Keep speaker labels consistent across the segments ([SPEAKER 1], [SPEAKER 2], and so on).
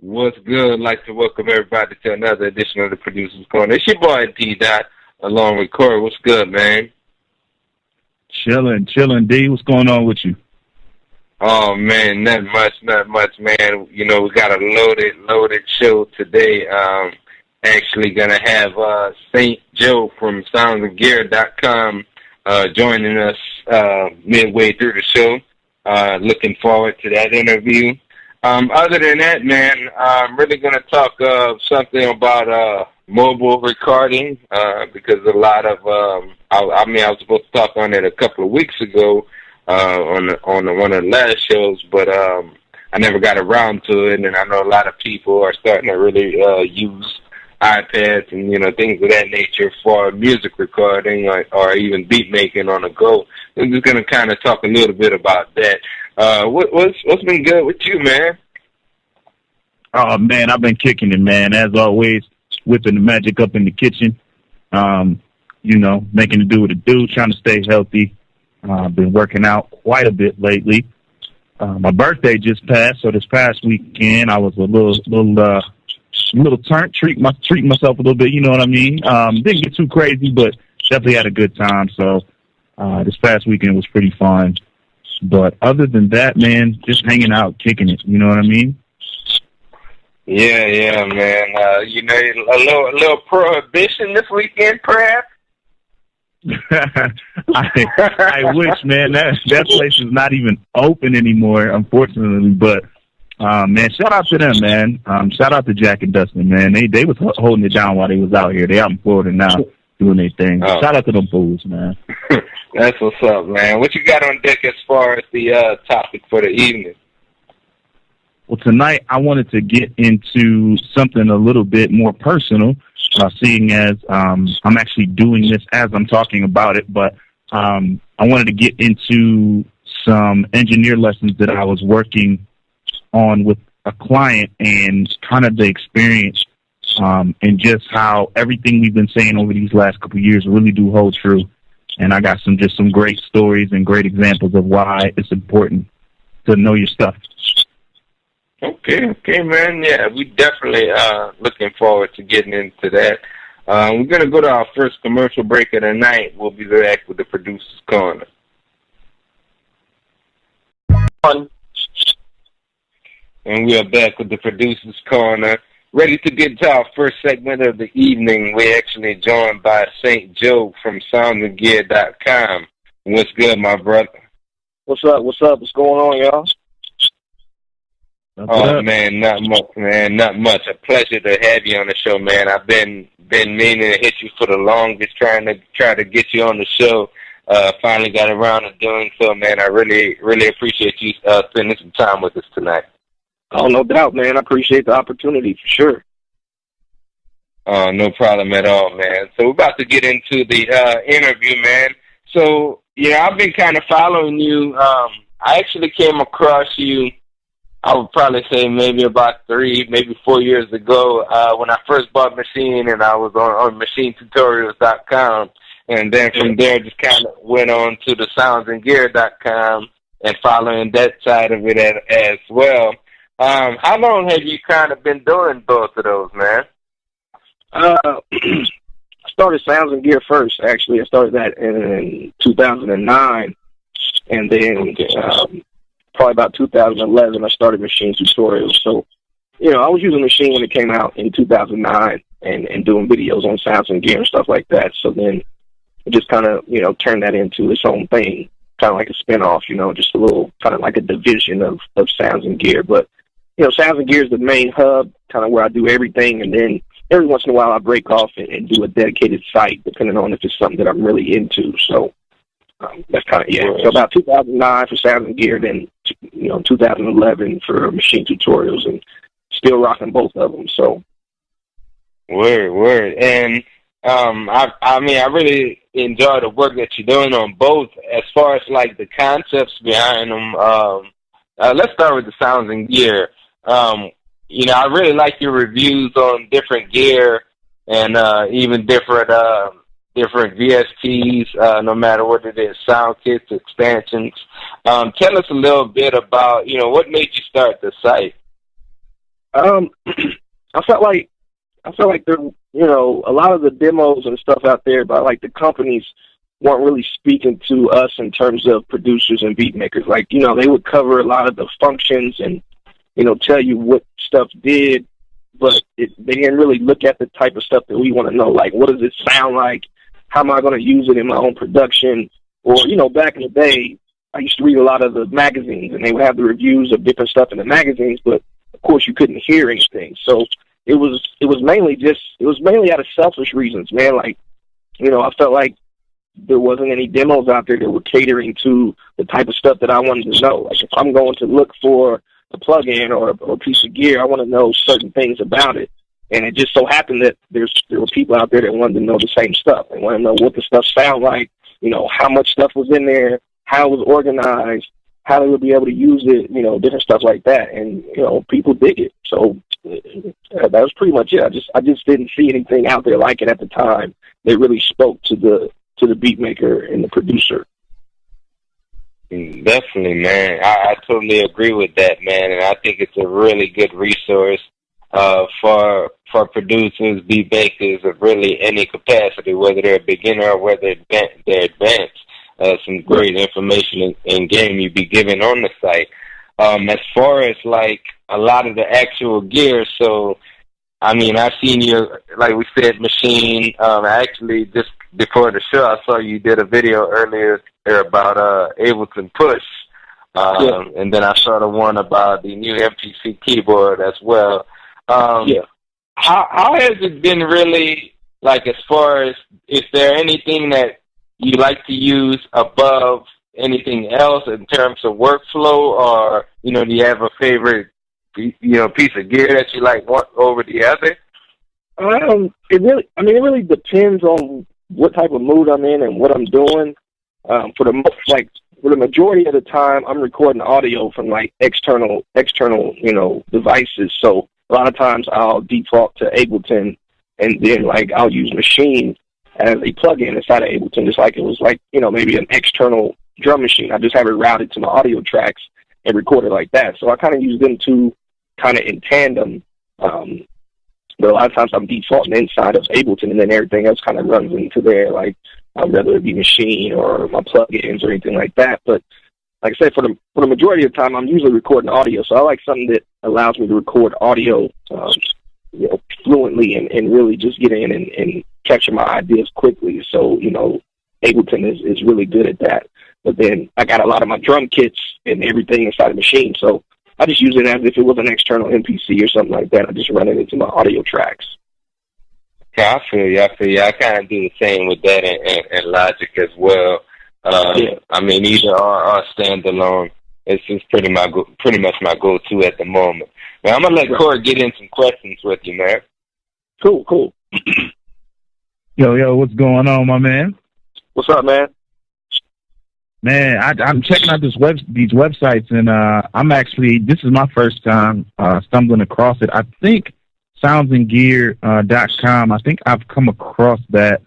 [SPEAKER 1] What's good? I'd like to welcome everybody to another edition of the Producers Corner. It's your boy D Dot along with Corey. What's good, man?
[SPEAKER 2] Chilling, D. What's going on with you?
[SPEAKER 1] Oh man, not much, man. You know, we got a loaded show today. Actually gonna have St. Joe from SoundsandGear.com joining us midway through the show. Looking forward to that interview. Other than that, man, I'm really going to talk something about mobile recording because a lot of I was supposed to talk on it a couple of weeks ago on one of the last shows, but I never got around to it, and I know a lot of people are starting to really use iPads and things of that nature for music recording or even beat making on the go. I'm just going to kind of talk a little bit about that. What's been good with you, man?
[SPEAKER 2] Oh, man, I've been kicking it, man. As always, whipping the magic up in the kitchen, making it do what it do, trying to stay healthy. I've been working out quite a bit lately. My birthday just passed, so this past weekend I was a little turnt, treating myself a little bit, you know what I mean? Didn't get too crazy, but definitely had a good time. So this past weekend was pretty fun. But other than that, man, just hanging out, kicking it. You know what I mean?
[SPEAKER 1] Yeah, man. A little prohibition this weekend, perhaps.
[SPEAKER 2] I wish, man. That place is not even open anymore, unfortunately. But man, shout out to them, man. Shout out to Jack and Dustin, man. They was holding it down while they was out here. They out in Florida now doing their thing.
[SPEAKER 1] Oh.
[SPEAKER 2] Shout out to them fools, man.
[SPEAKER 1] That's what's up, man. What you got on deck as far as the topic for the evening?
[SPEAKER 2] Well, tonight I wanted to get into something a little bit more personal, seeing as I'm actually doing this as I'm talking about it, but I wanted to get into some engineer lessons that I was working on with a client and kind of the experience and just how everything we've been saying over these last couple of years really do hold true. And I got some great stories and great examples of why it's important to know your stuff.
[SPEAKER 1] Okay, man. Yeah, we definitely looking forward to getting into that. We're going to go to our first commercial break of the night. We'll be back with the Producer's Corner. And we are back with the Producer's Corner. Ready to get to our first segment of the evening. We're actually joined by St. Joe from SoundsandGear.com. What's good, my brother?
[SPEAKER 3] What's up? What's going on, y'all?
[SPEAKER 1] Oh, man, not much, man. Not much. A pleasure to have you on the show, man. I've been meaning to hit you for the longest, trying to get you on the show. Finally got around to doing so, man. I really appreciate you spending some time with us tonight.
[SPEAKER 3] Oh, no doubt, man. I appreciate the opportunity for sure.
[SPEAKER 1] Oh, no problem at all, man. So we're about to get into the interview, man. So, yeah, I've been kind of following you. I actually came across you, I would probably say maybe about 3, maybe 4 years ago when I first bought Machine, and I was on MachineTutorials.com. And then from there, just kind of went on to the SoundsandGear.com and following that side of it as well. How long have you kind of been doing both of those, man?
[SPEAKER 3] I started Sounds and Gear first, actually. I started that in 2009. And then probably about 2011, I started Machine Tutorials. So, I was using Machine when it came out in 2009 and doing videos on Sounds and Gear and stuff like that. So then it just kind of, turned that into its own thing, kind of like a spinoff, just a little kind of like a division of Sounds and Gear. But Sounds and Gear is the main hub, kind of where I do everything, and then every once in a while I break off and do a dedicated site, depending on if it's something that I'm really into. So that's kind of, So about 2009 for Sounds and Gear, then 2011 for Machine Tutorials, and still rocking both of them. So
[SPEAKER 1] word, and I really enjoy the work that you're doing on both. As far as like the concepts behind them, let's start with the Sounds and Gear. I really like your reviews on different gear and even different VSTs, no matter what it is, sound kits, expansions. Tell us a little bit about, what made you start the site.
[SPEAKER 3] I felt like there, a lot of the demos and stuff out there by like the companies weren't really speaking to us in terms of producers and beat makers. Like, they would cover a lot of the functions and, tell you what stuff did, but they didn't really look at the type of stuff that we want to know. Like, what does it sound like? How am I going to use it in my own production? Or, back in the day, I used to read a lot of the magazines, and they would have the reviews of different stuff in the magazines, but of course you couldn't hear anything. So it was mainly out of selfish reasons, man. Like, I felt like there wasn't any demos out there that were catering to the type of stuff that I wanted to know. Like, if I'm going to look for a plug-in or a piece of gear, I want to know certain things about it. And it just so happened that there were people out there that wanted to know the same stuff. They wanted to know what the stuff sound like, how much stuff was in there, how it was organized, how they would be able to use it, different stuff like that. And, people dig it. So that was pretty much it. I just didn't see anything out there like it at the time that really spoke to the beat maker and the producer.
[SPEAKER 1] Definitely, man. I totally agree with that, man. And I think it's a really good resource for producers, beat makers of really any capacity, whether they're a beginner or whether they're advanced. Some great information and game you be given on the site. As far as like a lot of the actual gear, so I mean, I've seen you, like we said, Machine. Actually, just before the show, I saw you did a video earlier about Ableton Push, and then I saw the one about the new MPC keyboard as well. How has it been really, like, as far as, is there anything that you like to use above anything else in terms of workflow, or, do you have a favorite, piece of gear that you like one over the other?
[SPEAKER 3] It really depends on what type of mood I'm in and what I'm doing. For the majority of the time, I'm recording audio from like external, devices. So a lot of times I'll default to Ableton, and then like I'll use Machine as a plugin inside of Ableton, just like it was like, maybe an external drum machine. I just have it routed to my audio tracks and record it like that. So I kind of use them two kind of in tandem. But a lot of times I'm defaulting inside of Ableton, and then everything else kind of runs into there, like whether it be Machine or my plugins or anything like that. But like I said, for the majority of the time, I'm usually recording audio. So I like something that allows me to record audio, fluently and really just get in and capture my ideas quickly. So, Ableton is really good at that. But then I got a lot of my drum kits and everything inside the Machine. So I just use it as if it was an external MPC or something like that. I just run it into my audio tracks.
[SPEAKER 1] Yeah, I feel you. I kind of do the same with that and Logic as well. I mean, either or standalone. It's just pretty much my go-to at the moment. Now, I'm going to let Corey get in some questions with you, man.
[SPEAKER 3] Cool.
[SPEAKER 2] Yo, what's going on, my man?
[SPEAKER 3] What's up, man?
[SPEAKER 2] Man, I'm checking out these websites, and this is my first time stumbling across it. I think soundsandgear.com, I think I've come across that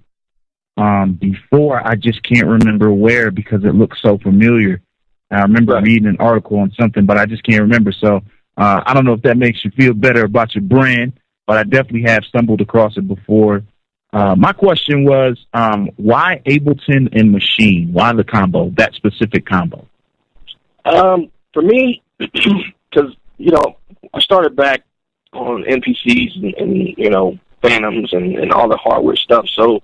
[SPEAKER 2] before. I just can't remember where because it looks so familiar. I remember reading an article on something, but I just can't remember. So I don't know if that makes you feel better about your brand, but I definitely have stumbled across it before. My question was, why Ableton and Machine? Why the combo, that specific combo?
[SPEAKER 3] For me, because, I started back on MPCs and Phantoms and all the hardware stuff. So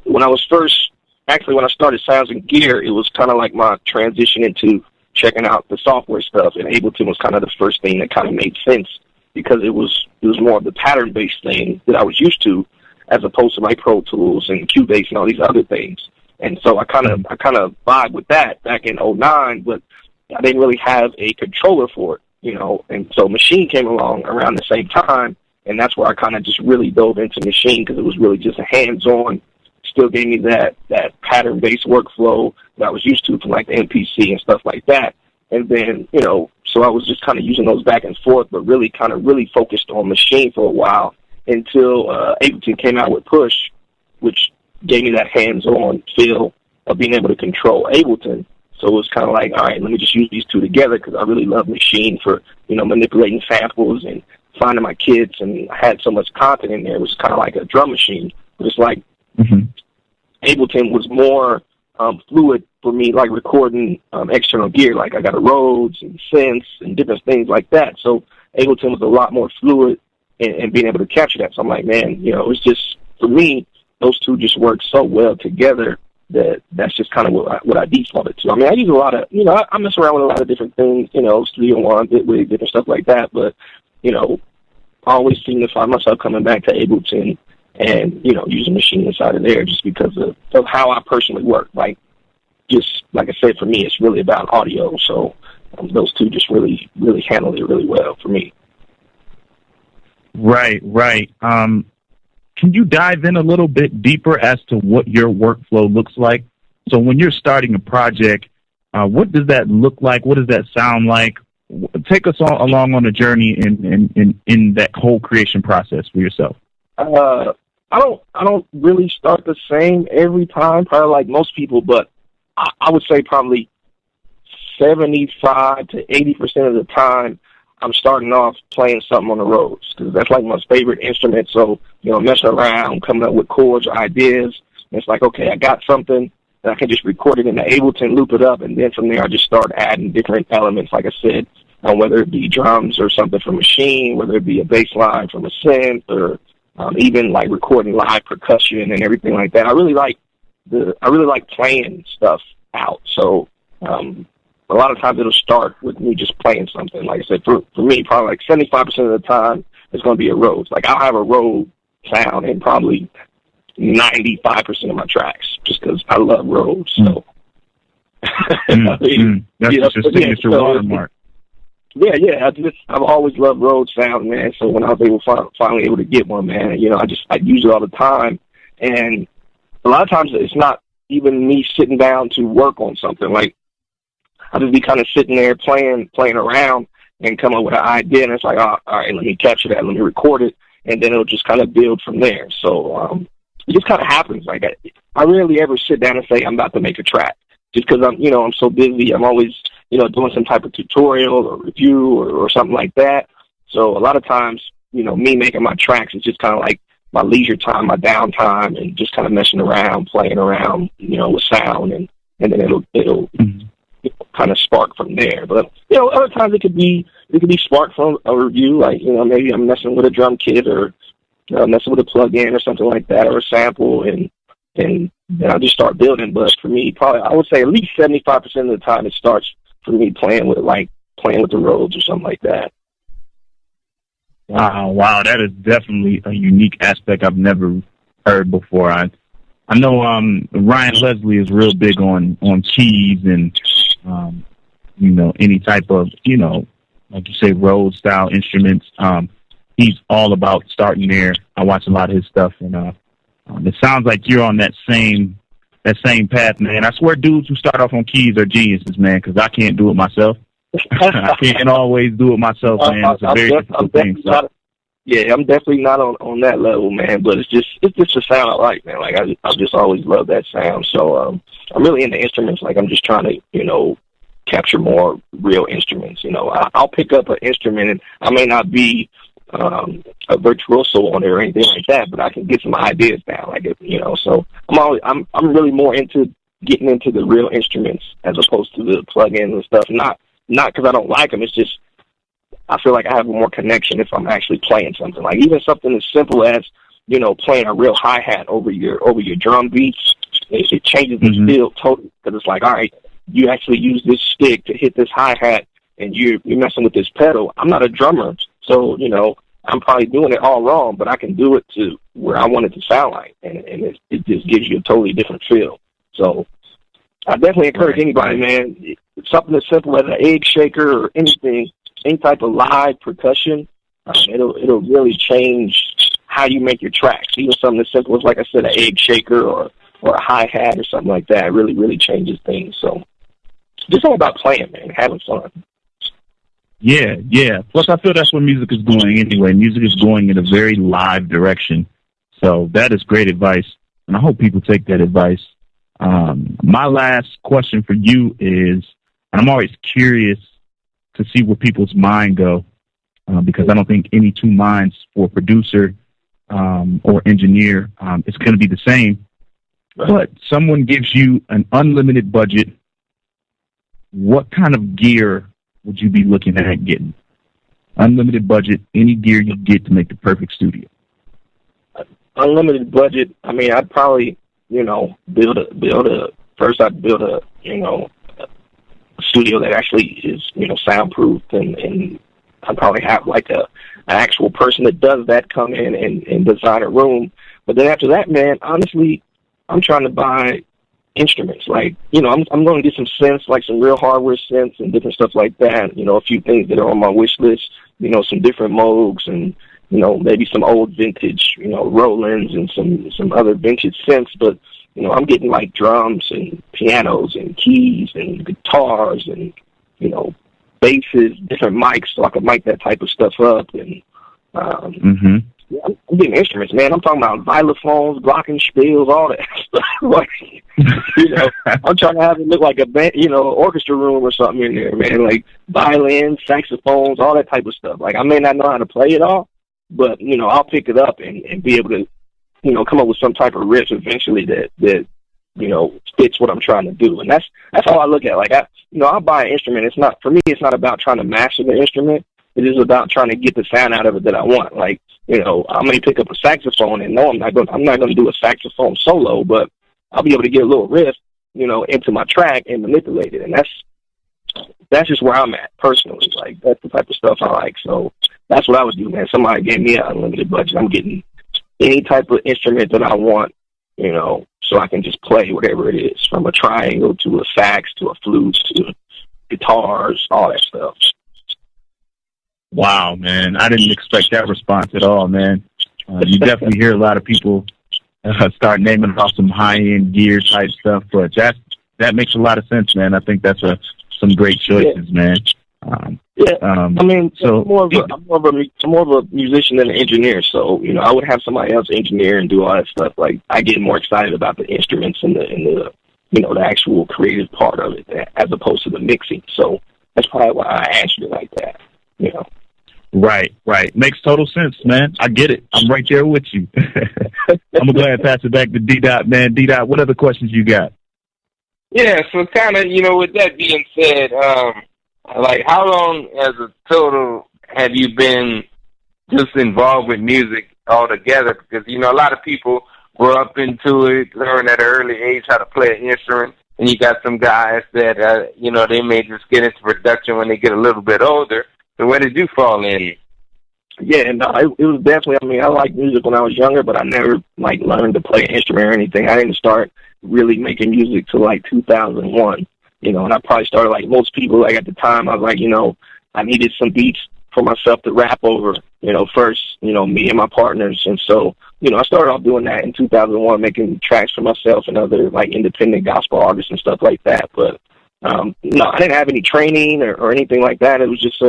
[SPEAKER 3] when I started Sounds and Gear, it was kind of like my transition into checking out the software stuff, and Ableton was kind of the first thing that kind of made sense because it was more of the pattern-based thing that I was used to, as opposed to like Pro Tools and Cubase and all these other things. And so I kind of vibe with that back in 2009, but I didn't really have a controller for it, And so Machine came along around the same time, and that's where I kind of just really dove into Machine because it was really just a hands-on, still gave me that pattern-based workflow that I was used to from like the MPC and stuff like that. And then, so I was just kind of using those back and forth, but really focused on Machine for a while, until Ableton came out with Push, which gave me that hands-on feel of being able to control Ableton. So it was kind of like, all right, let me just use these two together because I really love Machine for, manipulating samples and finding my kits, and I had so much content in there. It was kind of like a drum machine. But it's like Ableton was more fluid for me, like recording external gear. Like I got a Rhodes and synths and different things like that. So Ableton was a lot more fluid in being able to capture that. So I'm like, man, you know, it's just, for me, those two just work so well together that's just kind of what I defaulted to. I mean, I use a lot of, you know, I mess around with a lot of different things, you know, Studio One, Bitwig, different stuff like that. But, you know, I always seem to find myself coming back to Ableton and, you know, using machine inside of there just because of how I personally work. Like, just like I said, for me, it's really about audio. So those two just really, really handle it really well for me.
[SPEAKER 2] Right. Can you dive in a little bit deeper as to what your workflow looks like? So when you're starting a project, what does that look like? What does that sound like? Take us all along on a journey in that whole creation process for yourself.
[SPEAKER 3] I don't really start the same every time, probably like most people, but I would say probably 75 to 80% of the time I'm starting off playing something on the Rhodes because that's like my favorite instrument. So, you know, messing around, coming up with chords or ideas. And it's like, okay, I got something, and I can just record it in the Ableton, loop it up, and then from there I just start adding different elements, like I said, whether it be drums or something from Machine, whether it be a bass line from a synth, or even like recording live percussion and everything like that. I really like playing stuff out. So a lot of times it'll start with me just playing something. Like I said, for me, probably like 75% of the time it's going to be a Rhodes. Like I'll have a Rhodes sound in probably 95% of my tracks just because I love Rhodes. So
[SPEAKER 2] that's just your signature watermark.
[SPEAKER 3] Yeah. I've always loved Rhodes sound, man. So when I was finally able to get one, man, you know, I use it all the time. And a lot of times it's not even me sitting down to work on something. Like I'll just be kind of sitting there playing around and come up with an idea, and it's like, oh, all right, let me capture that, let me record it, and then it'll just kind of build from there. So it just kind of happens. Like I rarely ever sit down and say I'm about to make a track, just because I'm so busy. I'm always, you know, doing some type of tutorial or review or something like that. So a lot of times, you know, me making my tracks is just kind of like my leisure time, my downtime, and just kind of messing around, playing around, you know, with sound, and then it'll kind of spark from there. But, you know, other times it could be sparked from a review, like, you know, maybe I'm messing with a drum kit or messing with a plug-in or something like that, or a sample, and then I'll just start building. But for me, probably, I would say at least 75% of the time it starts for me playing with the Rhodes or something like that.
[SPEAKER 2] Wow, that is definitely a unique aspect I've never heard before. I know Ryan Leslie is real big on keys and you know, any type of, you know, like you say, Rhodes style instruments. He's all about starting there. I watch a lot of his stuff, and it sounds like you're on that same path, man. I swear dudes who start off on keys are geniuses, man, because I can't do it myself. I can't always do it myself, man. It's a very difficult thing. So.
[SPEAKER 3] Yeah, I'm definitely not on that level, man. But it's just a sound I like, man. Like I've just always loved that sound. So I'm really into instruments. Like I'm just trying to, you know, capture more real instruments. You know, I'll pick up an instrument, and I may not be a virtuoso on it or anything like that, but I can get some ideas down. Like, you know, so I'm really more into getting into the real instruments as opposed to the plugins and stuff. Not because I don't like them. It's just I feel like I have more connection if I'm actually playing something. Like even something as simple as, you know, playing a real hi-hat over your drum beats. It changes the feel totally, because it's like, all right, you actually use this stick to hit this hi-hat, and you're messing with this pedal. I'm not a drummer, so, you know, I'm probably doing it all wrong, but I can do it to where I want it to sound like, and it just gives you a totally different feel. So I definitely encourage anybody, man, something as simple as an egg shaker or anything, any type of live percussion, it'll really change how you make your tracks. Even something as simple as, like I said, an egg shaker or a hi-hat or something like that, really, really changes things. So just all about playing, man, having fun.
[SPEAKER 2] Yeah. Plus, I feel that's where music is going anyway. Music is going in a very live direction. So that is great advice, and I hope people take that advice. My last question for you is, and I'm always curious to see where people's mind go. because I don't think any two minds for producer or engineer is going to be the same. But someone gives you an unlimited budget. What kind of gear would you be looking at getting? Unlimited budget, any gear you get to make the perfect studio.
[SPEAKER 3] Unlimited budget. I mean, I'd probably, build a first. I'd build a studio that actually is, soundproofed, and I'd probably have like an actual person that does that come in and design a room. But then after that, man, honestly, I'm trying to buy instruments. Like, I'm going to get some synths, like some real hardware synths and different stuff like that. A few things that are on my wish list. Some different Moogs and maybe some old vintage, Rolands and some other vintage synths. But I'm getting like drums and pianos and keys and guitars and basses, different mics, so I can mic that type of stuff up. And yeah, I'm getting instruments, man. I'm talking about xylophones, glockenspiels, all that stuff. Like, I'm trying to have it look like a band, orchestra room or something in there, man. Like violins, saxophones, all that type of stuff. Like, I may not know how to play it all, but I'll pick it up and be able to, come up with some type of riff eventually that fits what I'm trying to do. And that's how I look at it. Like, I'll buy an instrument. It's not, for me, it's not about trying to master the instrument. It is about trying to get the sound out of it that I want. Like, I may pick up a saxophone and no, I'm not going to do a saxophone solo, but I'll be able to get a little riff, into my track and manipulate it. And that's just where I'm at personally. Like, that's the type of stuff I like. So that's what I would do, man. Somebody gave me an unlimited budget. I'm getting any type of instrument that I want, so I can just play whatever it is, from a triangle to a sax to a flute to guitars, all that stuff.
[SPEAKER 2] Wow, man. I didn't expect that response at all, man. You definitely hear a lot of people start naming off some high-end gear type stuff, but that makes a lot of sense, man. I think that's some great choices, man.
[SPEAKER 3] I mean, so I'm more of a musician than an engineer, so I would have somebody else engineer and do all that stuff. Like, I get more excited about the instruments and the the actual creative part of it as opposed to the mixing. So that's probably why I answered it like that.
[SPEAKER 2] Right. Makes total sense, man. I get it. I'm right there with you. I'm glad to pass it back to D-Dot, man. D-Dot, what other questions you got?
[SPEAKER 1] Yeah, so kind of, with that being said, like, how long as a total have you been just involved with music altogether? Because, a lot of people grow up into it, learn at an early age how to play an instrument, and you got some guys that, they may just get into production when they get a little bit older. So where did you fall in?
[SPEAKER 3] Yeah, no, it was definitely, I liked music when I was younger, but I never, learned to play an instrument or anything. I didn't start really making music till, 2001, and I probably started like most people, at the time, I was like, I needed some beats for myself to rap over, first, me and my partners. And so, I started off doing that in 2001, making tracks for myself and other, independent gospel artists and stuff like that. But, no, I didn't have any training or anything like that. It was just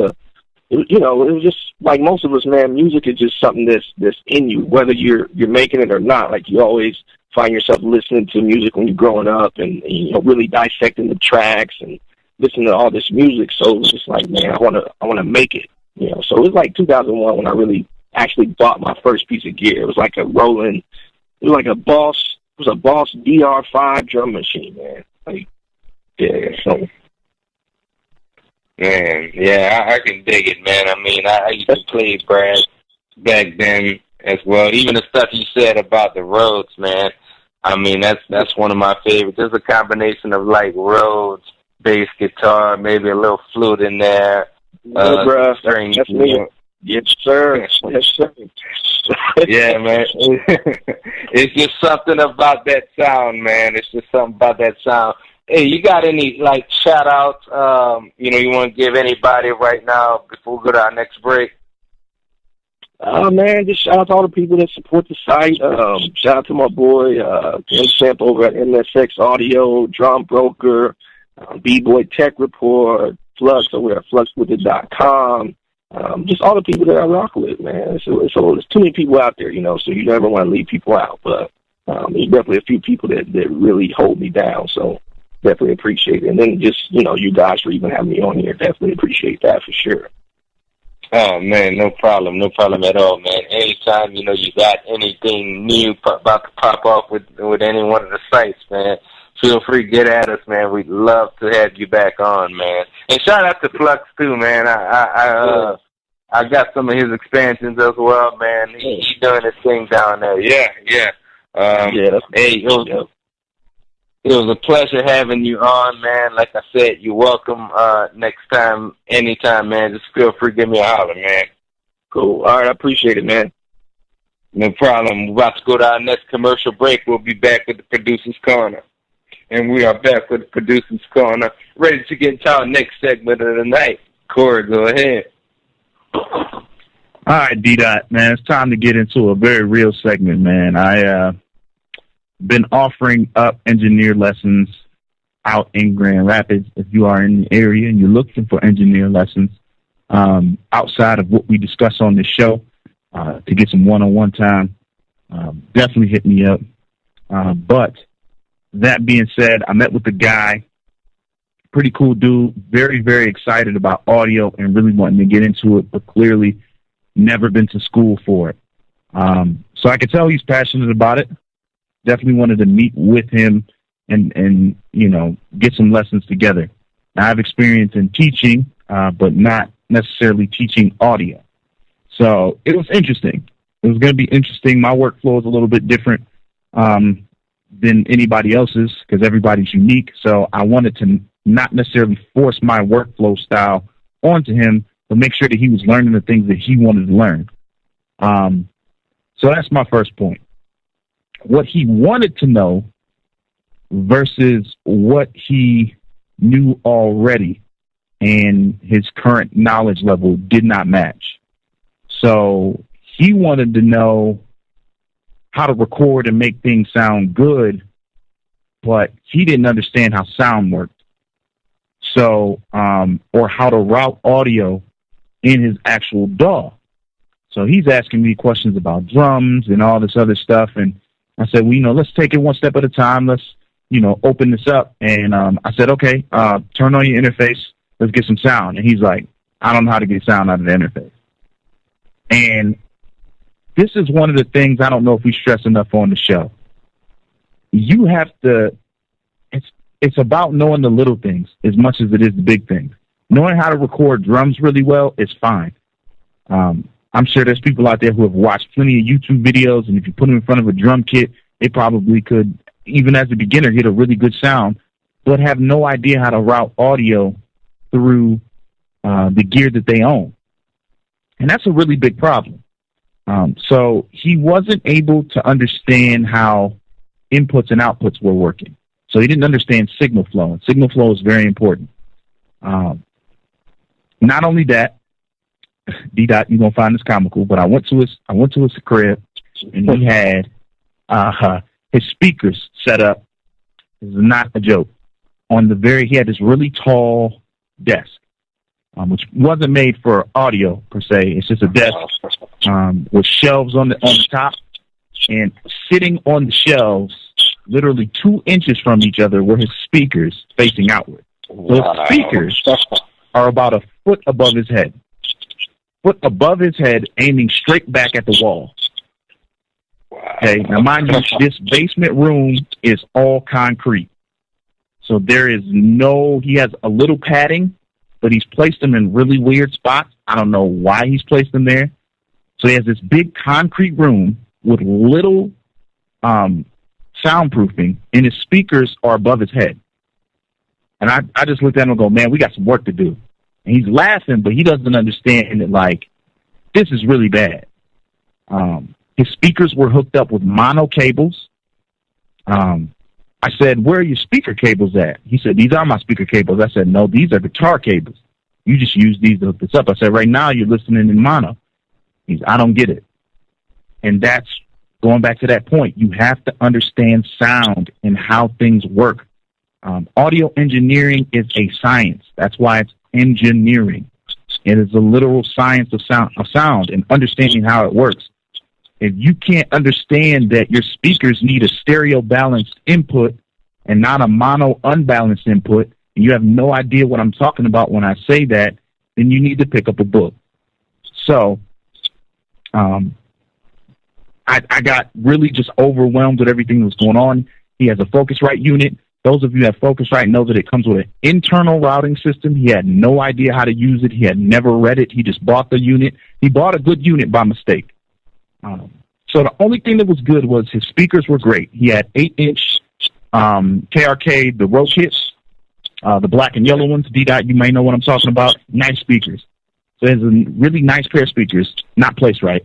[SPEAKER 3] it was just like most of us, man. Music is just something that's in you, whether you're making it or not. Like, you always find yourself listening to music when you're growing up, and really dissecting the tracks and listening to all this music. So it was just like, man, I want to make it. So it was like 2001 when I really actually bought my first piece of gear. It was like a Roland. It was like a Boss. It was a Boss DR5 drum machine, man. Yeah. So.
[SPEAKER 1] Man, yeah, I can dig it, man. I mean, I used to play brass back then as well. Even the stuff you said about the Rhodes, man. I mean, that's one of my favorites. There's a combination of Rhodes, bass guitar, maybe a little flute in there.
[SPEAKER 3] String, that's me. Yes, sir. Yes, sir.
[SPEAKER 1] Yeah, man. It's just something about that sound, man. It's just something about that sound. Hey, you got any, shout-outs, you want to give anybody right now before we go to our next break?
[SPEAKER 3] Man, just shout out to all the people that support the site. Shout out to my boy, Tim Semp over at MSX Audio, Drum Broker, B-Boy Tech Report, Flux over at fluxwithet.com. Just all the people that I rock with, man. So there's too many people out there, so you never want to leave people out. But there's definitely a few people that really hold me down, so definitely appreciate it. And then just, you guys for even having me on here, definitely appreciate that for sure.
[SPEAKER 1] Oh man, no problem at all, man. Anytime you got anything new about to pop off with any one of the sites, man, feel free to get at us, man. We'd love to have you back on, man. And shout out to Flux too, man. I got some of his expansions as well, man. He's doing his thing down there. Yeah. Hey, it was a pleasure having you on, man. Like I said, you're welcome next time, anytime, man. Just feel free to give me a holler, man.
[SPEAKER 3] Cool. All right, I appreciate it, man.
[SPEAKER 1] No problem. We're about to go to our next commercial break. We'll be back with the Producer's Corner. And we are back with the Producer's Corner, ready to get into our next segment of the night. Corey, go ahead.
[SPEAKER 2] All right, D-Dot, man. It's time to get into a very real segment, man. I been offering up engineer lessons out in Grand Rapids. If you are in the area and you're looking for engineer lessons outside of what we discuss on this show to get some one-on-one time, definitely hit me up. But that being said, I met with the guy, pretty cool dude, very, very excited about audio and really wanting to get into it, but clearly never been to school for it. So I could tell he's passionate about it. Definitely wanted to meet with him and get some lessons together. Now, I have experience in teaching, but not necessarily teaching audio. So it was interesting. It was going to be interesting. My workflow is a little bit different than anybody else's because everybody's unique. So I wanted to not necessarily force my workflow style onto him, but make sure that he was learning the things that he wanted to learn. So that's my first point. What he wanted to know versus what he knew already and his current knowledge level did not match. So he wanted to know how to record and make things sound good, but he didn't understand how sound worked. So, or how to route audio in his actual DAW. So he's asking me questions about drums and all this other stuff. And I said, well, let's take it one step at a time. Let's, open this up. And I said, okay, turn on your interface. Let's get some sound. And he's like, I don't know how to get sound out of the interface. And this is one of the things I don't know if we stress enough on the show. You have to, it's about knowing the little things as much as it is the big things. Knowing how to record drums really well is fine. I'm sure there's people out there who have watched plenty of YouTube videos, and if you put them in front of a drum kit, they probably could, even as a beginner, get a really good sound, but have no idea how to route audio through the gear that they own. And that's a really big problem. So he wasn't able to understand how inputs and outputs were working. So he didn't understand signal flow, and signal flow is very important. Not only that, D-Dot, you're gonna find this comical, but I went to his crib, and he had his speakers set up. This is not a joke. He had this really tall desk, which wasn't made for audio per se. It's just a desk with shelves on the top, and sitting on the shelves, literally 2 inches from each other, were his speakers facing outward. So his speakers are about a foot above his head. Aiming straight back at the wall. Okay, now mind you, this basement room is all concrete. So he has a little padding, but he's placed them in really weird spots. I don't know why he's placed them there. So he has this big concrete room with little soundproofing, and his speakers are above his head. And I just looked at him and go, man, we got some work to do. And he's laughing, but he doesn't understand that, this is really bad. His speakers were hooked up with mono cables. I said, where are your speaker cables at? He said, these are my speaker cables. I said, no, these are guitar cables. You just use these to hook this up. I said, right now you're listening in mono. I don't get it. And that's going back to that point. You have to understand sound and how things work. Audio engineering is a science. That's why it's engineering. It is a literal science of sound and understanding how it works. If you can't understand that your speakers need a stereo balanced input and not a mono unbalanced input, and you have no idea what I'm talking about when I say that, then you need to pick up a book. So I got really just overwhelmed with everything that was going on. He has a Focusrite unit. Those of you that have Focusrite know that it comes with an internal routing system. He had no idea how to use it. He had never read it. He just bought the unit. He bought a good unit by mistake. So the only thing that was good was his speakers were great. He had 8-inch KRK, the Row kits, the black and yellow ones. D-Dot, you may know what I'm talking about. Nice speakers. So there's a really nice pair of speakers, not placed right.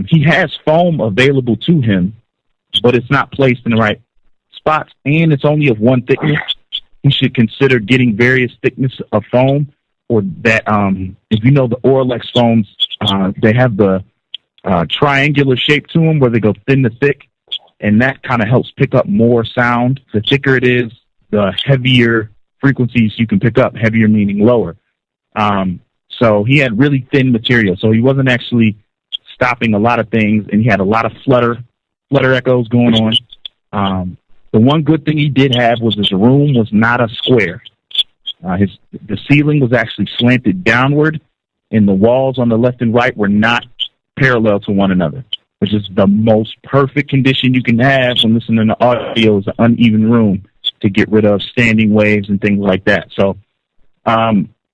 [SPEAKER 2] He has foam available to him, but it's not placed in the right spots, and it's only of one thickness. He should consider getting various thickness of foam, or that, if you know the Auralex foams, they have the triangular shape to them where they go thin to thick, and that kind of helps pick up more sound. The thicker it is, the heavier frequencies you can pick up, heavier meaning lower. So he had really thin material, so he wasn't actually stopping a lot of things, and he had a lot of flutter echoes going on. The one good thing he did have was his room was not a square. The ceiling was actually slanted downward, and the walls on the left and right were not parallel to one another, which is the most perfect condition you can have when listening to audio, is an uneven room, to get rid of standing waves and things like that. So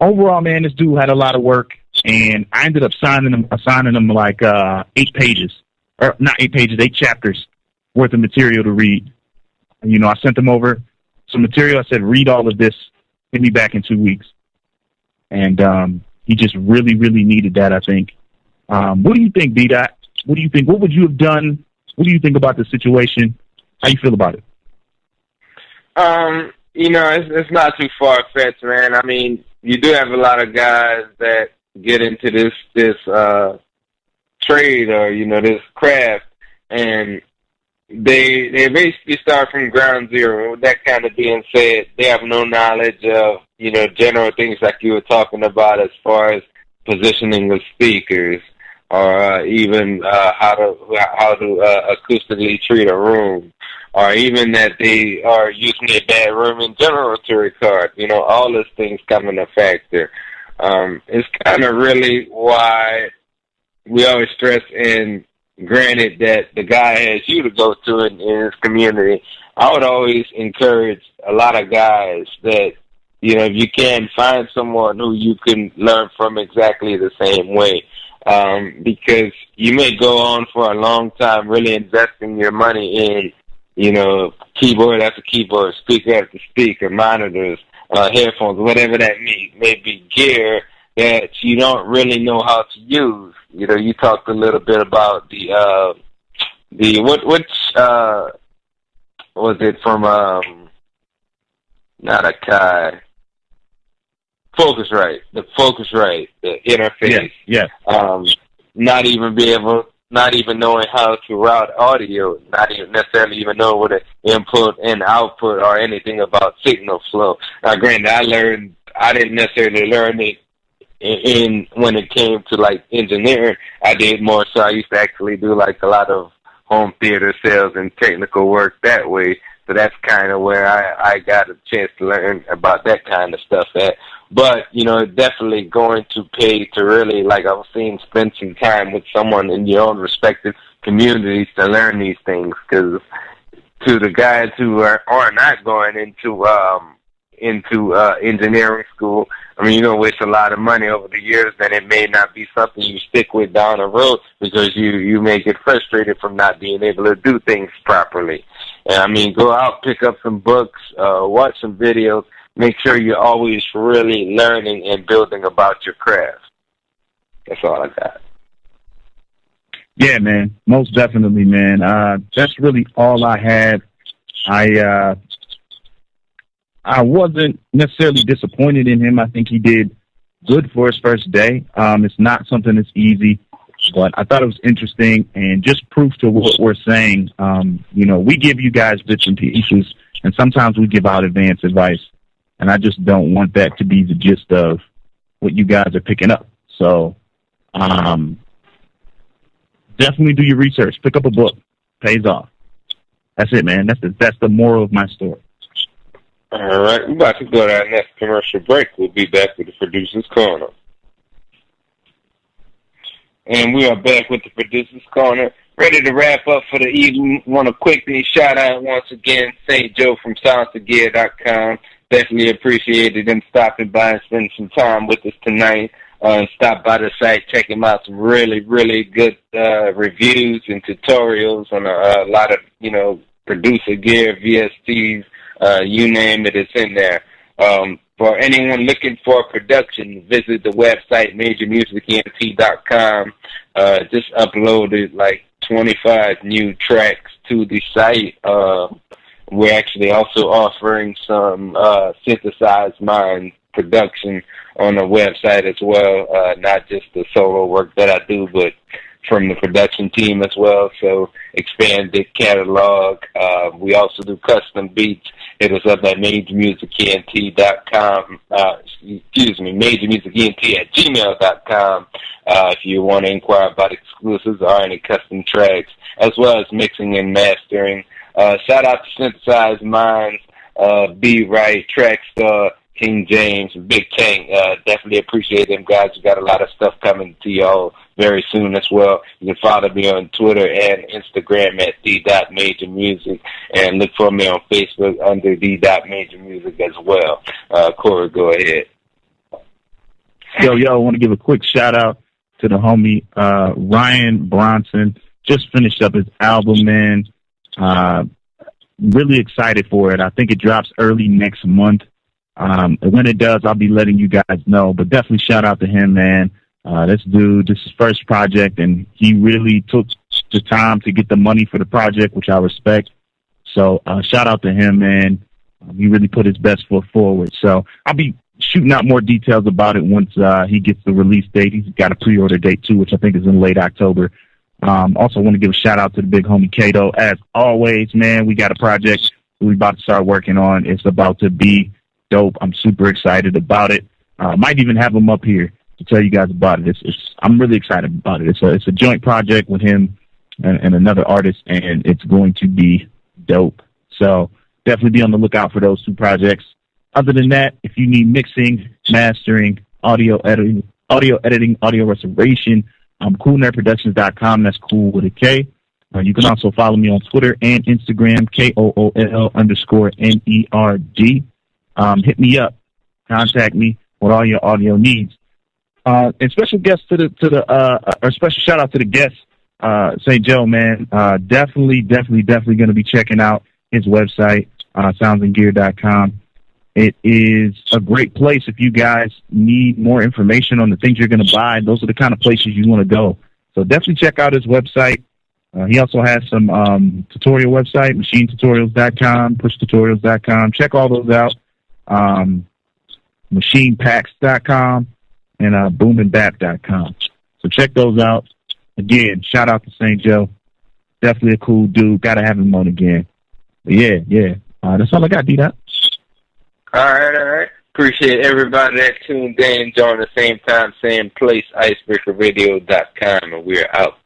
[SPEAKER 2] overall, man, this dude had a lot of work, and I ended up assigning him like 8 pages, or not 8 pages, 8 chapters worth of material to read. You know, I sent him over some material. I said, read all of this, hit me back in 2 weeks. And he just really, really needed that, I think. What do you think, B-Dot? What do you think? What would you have done? What do you think about the situation? How you feel about it?
[SPEAKER 1] You know, it's not too far-fetched, man. I mean, you do have a lot of guys that get into this trade, or, you know, this craft, and they basically start from ground zero. With that kind of being said, they have no knowledge of, you know, general things like you were talking about as far as positioning of speakers, or even how to acoustically treat a room, or even that they are using a bad room in general to record. You know, all those things come into factor. It's kind of really why we always stress, and granted that the guy has you to go to in his community, I would always encourage a lot of guys that, you know, if you can, find someone who you can learn from exactly the same way. Because you may go on for a long time really investing your money in, you know, keyboard after keyboard, speaker after speaker, monitors, headphones, whatever that may be, gear that you don't really know how to use. You know, you talked a little bit about which was it from, not Akai, Focusrite, the interface.
[SPEAKER 2] Yeah.
[SPEAKER 1] Not even knowing how to route audio, not even necessarily even know what an input and output or anything about signal flow. Now, granted, I didn't necessarily learn it when it came to like engineering. I did more so. I used to actually do like a lot of home theater sales and technical work that way. So that's kind of where I got a chance to learn about that kind of stuff at. But, you know, definitely going to pay to really, like I was saying, spend some time with someone in your own respective communities to learn these things. Because to the guys who are not going into engineering school, I mean, you're going to waste a lot of money over the years, then it may not be something you stick with down the road, because you may get frustrated from not being able to do things properly. And, I mean, go out, pick up some books, watch some videos, make sure you're always really learning and building about your craft. That's all I got.
[SPEAKER 2] Yeah, man, most definitely, man. That's really all I had. I wasn't necessarily disappointed in him. I think he did good for his first day. It's not something that's easy, but I thought it was interesting and just proof to what we're saying. You know, we give you guys bits and pieces, and sometimes we give out advanced advice, and I just don't want that to be the gist of what you guys are picking up. So definitely do your research. Pick up a book. Pays off. That's it, man. That's the moral of my story.
[SPEAKER 1] All right, we're about to go to our next commercial break. We'll be back with the Producer's Corner. And we are back with the Producer's Corner, ready to wrap up for the evening. Want to quickly shout out once again St. Joe from SoundsOfGear.com. Definitely appreciated them stopping by and spending some time with us tonight. Stop by the site, check them out. Some really, really good reviews and tutorials on a lot of, producer gear, VSTs, you name it, it's in there. For anyone looking for production, visit the website, MajorMusicENT.com. Just uploaded like 25 new tracks to the site. We're actually also offering some synthesized mind production on the website as well, not just the solo work that I do, but from the production team as well. So expanded catalog. We also do custom beats. Hit us up at MajorMusicENT.com. MajorMusicENT@gmail.com. If you want to inquire about exclusives or any custom tracks, as well as mixing and mastering. Shout out to Synthesized Minds, Be Right, Trackstar, King James, Big Tank. Definitely appreciate them guys. We got a lot of stuff coming to y'all very soon as well. You can follow me on Twitter and Instagram at d.majormusic, and look for me on Facebook under d.majormusic as well. Corey, go ahead.
[SPEAKER 2] Yo, I want to give a quick shout out to the homie Ryan Bronson. Just finished up his album, man. Really excited for it. I think it drops early next month. When it does, I'll be letting you guys know. But definitely shout out to him, man. This dude, this is his first project, and he really took the time to get the money for the project, which I respect. So shout out to him, man. He really put his best foot forward. So I'll be shooting out more details about it once he gets the release date. He's got a pre-order date, too, which I think is in late October. Also want to give a shout-out to the big homie Kato. As always, man, we got a project we're about to start working on. It's about to be dope. I'm super excited about it. Might even have him up here to tell you guys about it. I'm really excited about it. It's a joint project with him and another artist, and it's going to be dope. So definitely be on the lookout for those two projects. Other than that, if you need mixing, mastering, audio editing, audio restoration, CoolNerdProductions.com. That's cool with a K. You can also follow me on Twitter and Instagram, KOOL_NERD. Hit me up. Contact me with all your audio needs. And special guest special shout out to the guest, St. Joe, man. Definitely going to be checking out his website, soundsandgear.com. It is a great place if you guys need more information on the things you're going to buy. Those are the kind of places you want to go. So definitely check out his website. He also has some tutorial website, machinetutorials.com, pushtutorials.com. Check all those out. Machinepacks.com and boomandbap.com. So check those out. Again, shout out to St. Joe. Definitely a cool dude. Got to have him on again. But yeah. That's all I got, D-Dot.
[SPEAKER 1] All right. Appreciate everybody that tuned in. Join the same time, same place, icebreakerradio.com, and we're out.